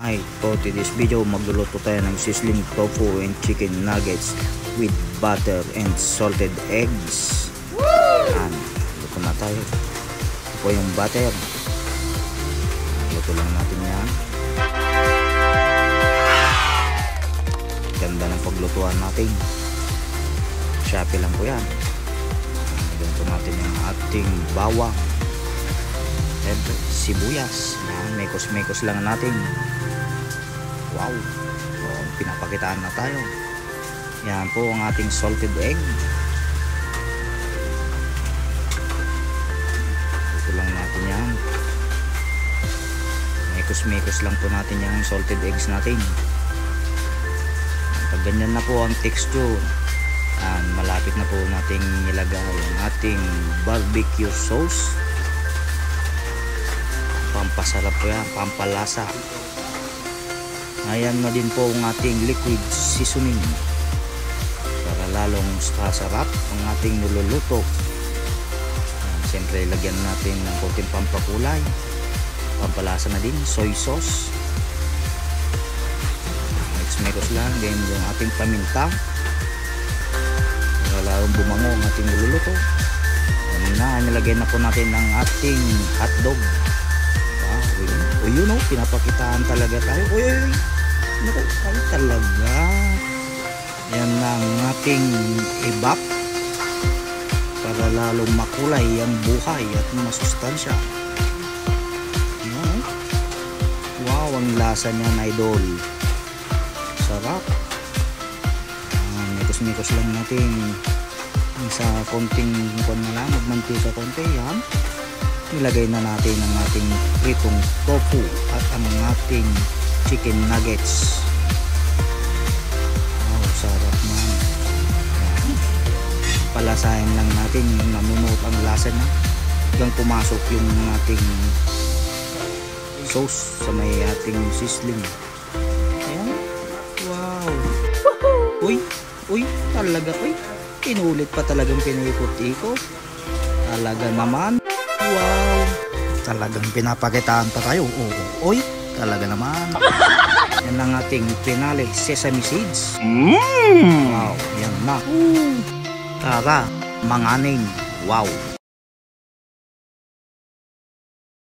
Ay, for today's video, magluluto tayo ng sizzling tofu and chicken nuggets with butter and salted eggs. Yan, luto na tayo. Ito po yung butter. Luto lang natin yan. Ganda ng paglutuan natin. Shopee lang po yan. Luto natin yung ating bawang. Sibuyas. Yan, mekos-mekos lang natin. Wow, pinapakitaan na tayo. Yan po ang ating salted egg. Ito lang natin yan. Mekos-mekos lang po natin yung salted eggs natin. Pag ganyan na po ang texture, malapit na po nating ilagay ang ating barbecue sauce. Pampasarap po yan, pampalasa. Ayan na din po ang ating liquid seasoning para lalong sarap ang ating niluluto. Siyempre lagyan natin ng konting pampakulay, pampalasa na din, soy sauce. Mix lang din yung ating paminta para lalong bumango ang ating niluluto. Nilagay na po natin ang ating hotdog. O yun o, pinapakitaan talaga tayo. Uy, naku, ay talaga. Yan ang ating ibap para lalong makulay ang buhay at masustansya. Wow, ang lasa niyan, idol. Sarap. Mikos-mikos lang natin sa konting kung na lang, magmantika konti yan. Ilagay na natin ang ating pritong tofu at ang ating chicken nuggets. Wow, sarap na. Palasahin lang natin yung namunot ang lasa na hanggang pumasok yung ating sauce sa may ating sizzling. Ayan. Wow. Uy, talaga. Uy, inulit pa talagang pinikot-ikot. Talaga naman. Wow, talagang pinapakitaan pa tayo. Oy, talaga naman. Yan ang ating pinali sesame seeds. Wow, yan na. Tara, manganing. Wow.